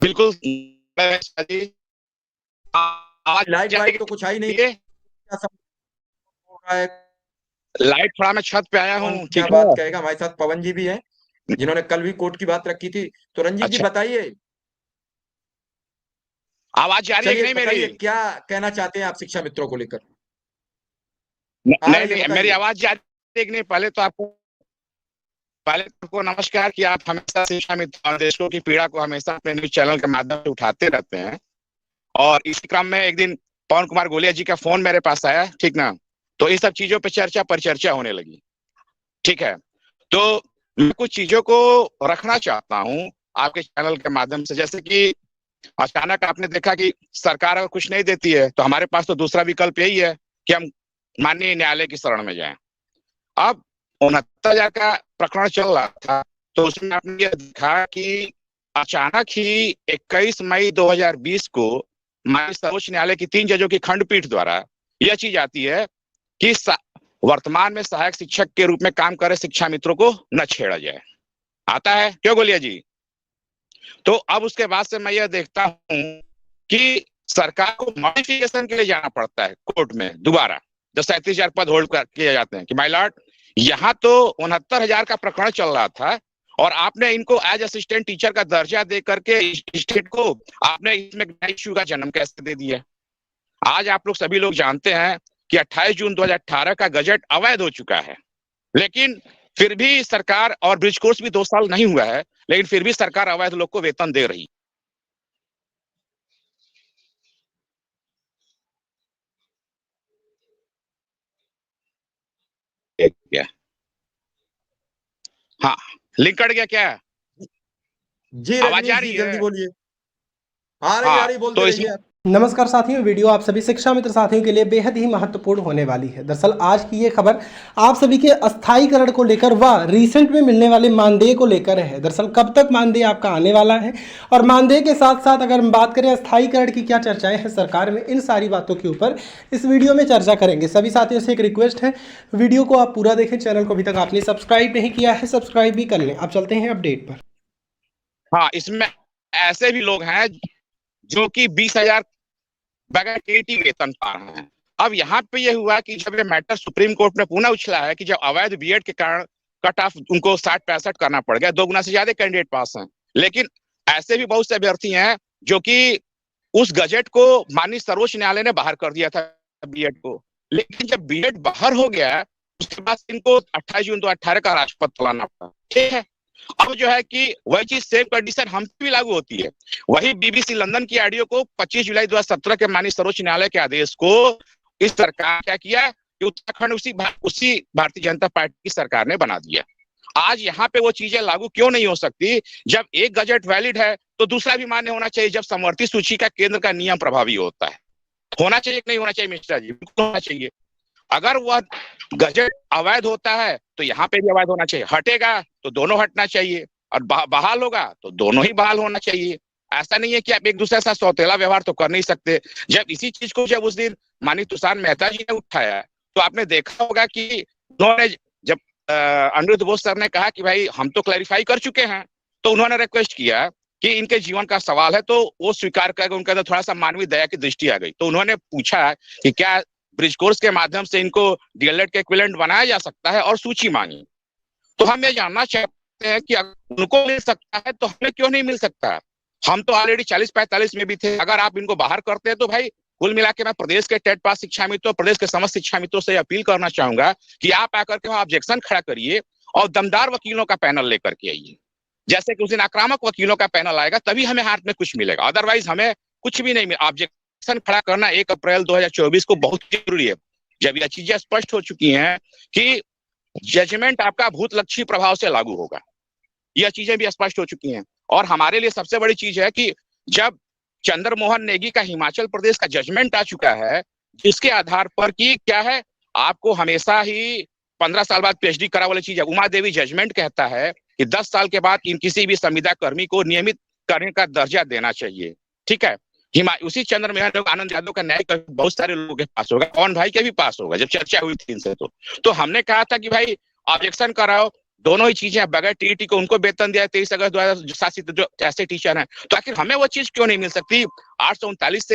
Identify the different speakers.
Speaker 1: बिल्कुल।
Speaker 2: Light white तो कुछ आई नहीं, क्या सब हो रहा है?
Speaker 1: लाइट थोड़ा मैं छत पे आया
Speaker 2: कौन
Speaker 1: हूँ,
Speaker 2: क्या
Speaker 1: ठीक
Speaker 2: बात
Speaker 1: है।
Speaker 2: कहेगा? हमारे साथ पवन जी भी हैं, जिन्होंने कल भी कोर्ट की बात रखी थी। तो रंजीत जी
Speaker 1: अच्छा,
Speaker 2: बताइए,
Speaker 1: आवाज जा रही है कि
Speaker 2: चलिए
Speaker 1: नहीं मेरी?
Speaker 2: बताइए क्या कहना चाहते हैं आप शिक्षा मित्रों को लेकर। आ
Speaker 1: नहीं
Speaker 2: रही है,
Speaker 1: नहीं, मेरी
Speaker 2: बताइए।
Speaker 1: आवाज जा रही है कि नहीं? पहले तो आपको नमस्कार कि आप हमेशा शिक्षा मित्र देशों की पीड़ा को हमेशा अपने न्यूज चैनल के माध्यम से उठाते रहते हैं। और इसी क्रम में एक दिन पवन कुमार गोलिया जी का फोन मेरे पास आया, ठीक ना। तो इन सब चीजों पे चर्चा परिचर्चा होने लगी, ठीक है। तो मैं कुछ चीजों को रखना चाहता हूँ आपके चैनल के माध्यम से। जैसे कि अचानक आपने देखा कि सरकार अगर कुछ नहीं देती है तो हमारे पास तो दूसरा विकल्प यही है कि हम माननीय न्यायालय की शरण में जाएं। अब 69,000 का प्रकरण चल रहा था, तो उसमें आपने यह देखा कि अचानक ही 21 मई 2020 को माननीय सर्वोच्च न्यायालय की 3 जजों की खंडपीठ द्वारा यह चीज आती है कि वर्तमान में सहायक शिक्षक के रूप में काम कर रहे शिक्षा मित्रों को न छेड़ा जाए। आता है क्यों गोलिया जी? तो अब उसके बाद से मैं यह देखता हूं कि सरकार को मॉडिफिकेशन के लिए जाना पड़ता है कोर्ट में दोबारा, जब 37,000 पद होल्ड किए जाते हैं कि माय लॉर्ड, यहाँ तो 69,000 का प्रकरण चल रहा था और आपने इनको एज असिस्टेंट टीचर का दर्जा दे करके स्टेट को आपने इसमें इश्यू का जन्म कैसे दे दिया। आज आप लोग सभी लोग जानते हैं कि 28 जून 2018 का गजट अवैध हो चुका है, लेकिन फिर भी सरकार, और ब्रिज कोर्स भी 2 साल नहीं हुआ है, लेकिन फिर भी सरकार अवैध लोग को वेतन दे रही है। क्या? हाँ, लिंक कट गया क्या?
Speaker 2: जी
Speaker 1: आवाज आ
Speaker 2: रजनीश जी
Speaker 1: रही
Speaker 2: जल्दी
Speaker 1: है?
Speaker 2: बोलिए। आ
Speaker 1: हाँ,
Speaker 2: रही, बोलते
Speaker 1: तो
Speaker 2: रहिए
Speaker 1: इसमें
Speaker 2: आप।
Speaker 3: नमस्कार साथियों, वीडियो आप सभी शिक्षा मित्र साथियों के लिए बेहद ही महत्वपूर्ण होने वाली है। दरअसल आज की ये खबर आप सभी के अस्थायीकरण को लेकर व रिसेंट में मिलने वाले मानदेय को लेकर है। दरअसल कब तक मानदेय आपका आने वाला है और मानदेय के साथ साथ अगर हम बात करें अस्थायीकरण की क्या चर्चाएं हैं सरकार में, इन सारी बातों के ऊपर इस वीडियो में चर्चा करेंगे। सभी साथियों से एक रिक्वेस्ट है, वीडियो को आप पूरा देखें। चैनल को अभी तक आपने सब्सक्राइब नहीं किया है, सब्सक्राइब भी कर लें। अब चलते हैं अपडेट पर।
Speaker 1: हाँ, इसमें ऐसे भी लोग हैं जो कि 20,000 बगैर टीटी वेतन पा रहे हैं। अब यहाँ पे ये हुआ कि जब ये मैटर सुप्रीम कोर्ट में पुनः उछला है कि जब अवैध बीएड के कारण कट ऑफ उनको 60-65 करना पड़ गया, 2 गुना से ज्यादा कैंडिडेट पास हैं। लेकिन ऐसे भी बहुत से अभ्यर्थी हैं जो कि उस गजट को माननीय सर्वोच्च न्यायालय ने बाहर कर दिया था बीएड को, लेकिन जब बीएड बाहर हो गया उसके बाद इनको 28 जून 2018 का राजपत्र लाना पड़ा, ठीक है। अब जो है कि वही चीज सेम कंडीशन हम पे भी लागू होती है। वही बीबीसी लंदन की ऑडियो को 25 जुलाई 2017 के माननीय सर्वोच्च न्यायालय के आदेश को इस सरकार क्या किया कि उत्तराखंड उसी भारतीय जनता पार्टी की सरकार ने बना दिया। आज यहाँ पे वो चीजें लागू क्यों नहीं हो सकती? जब एक गजट वैलिड है तो दूसरा भी मान्य होना चाहिए। जब समवर्ती सूची का केंद्र का नियम प्रभावी होता है, होना चाहिए कि नहीं होना चाहिए मिश्रा जी? बिल्कुल होना चाहिए। अगर वह गजट अवैध होता है तो यहाँ पे भी अवैध होना चाहिए, हटेगा तो दोनों हटना चाहिए, और बहाल होगा तो दोनों ही बहाल होना चाहिए। ऐसा नहीं है कि आप एक दूसरे के साथ सौतेला व्यवहार तो कर नहीं सकते। जब इसी चीज को जब उस दिन माननीय तुषार मेहता जी ने उठाया तो आपने देखा होगा कि उन्होंने जब अनिरुद्ध बोस सर ने कहा कि भाई हम तो क्लैरिफाई कर चुके हैं, तो उन्होंने रिक्वेस्ट किया कि इनके जीवन का सवाल है, तो वो स्वीकार करके उनके अंदर थोड़ा सा मानवीय दया की दृष्टि आ गई। तो उन्होंने पूछा कि क्या ब्रिज कोर्स के माध्यम से इनको डीएलएड के इक्विवेलेंट बनाया जा सकता है, और सूची मांगी। तो हम ये जानना चाहते हैं कि अगर उनको मिल सकता है तो हमें क्यों नहीं मिल सकता? हम तो ऑलरेडी 40-45 में भी थे। अगर आप इनको बाहर करते हैं तो भाई कुल मिला के मैं प्रदेश के टेट पास शिक्षा मित्रों, प्रदेश के समस्त शिक्षा मित्रों से अपील करना चाहूंगा कि आप आकर के वहां ऑब्जेक्शन खड़ा करिए और दमदार वकीलों का पैनल लेकर के आइए। जैसे कि उस दिन आक्रामक वकीलों का पैनल आएगा तभी हमें हाथ में कुछ मिलेगा, अदरवाइज हमें कुछ भी नहीं मिलेगा। ऑब्जेक्शन खड़ा करना 1 अप्रैल 2024 को बहुत जरूरी है, जब यह चीजें स्पष्ट हो चुकी हैं कि जजमेंट आपका भूतलक्षी प्रभाव से लागू होगा। यह चीजें भी स्पष्ट हो चुकी हैं। और हमारे लिए सबसे बड़ी चीज है कि जब चंद्रमोहन नेगी का हिमाचल प्रदेश का जजमेंट आ चुका है, जिसके आधार पर कि क्या है, आपको हमेशा ही 15 साल बाद पीएचडी करा वाली चीज है। उमा देवी जजमेंट कहता है कि 10 साल के बाद इन किसी भी संविदा कर्मी को नियमित करने का दर्जा देना चाहिए, ठीक है। उसी चंद्र मेहर आनंद यादव का न्याय बहुत सारे लोगों के पास होगा, कौन भाई के भी पास होगा, जब चर्चा हुई थी इनसे। तो हमने कहा था कि भाई ऑब्जेक्शन कराओ, दोनों ही चीजें बगैर टीईटी को उनको वेतन दिया 23 अगस्त 2007 से जो ऐसे टीचर हैं, तो आखिर हमें वो चीज क्यों नहीं मिल सकती? 839 से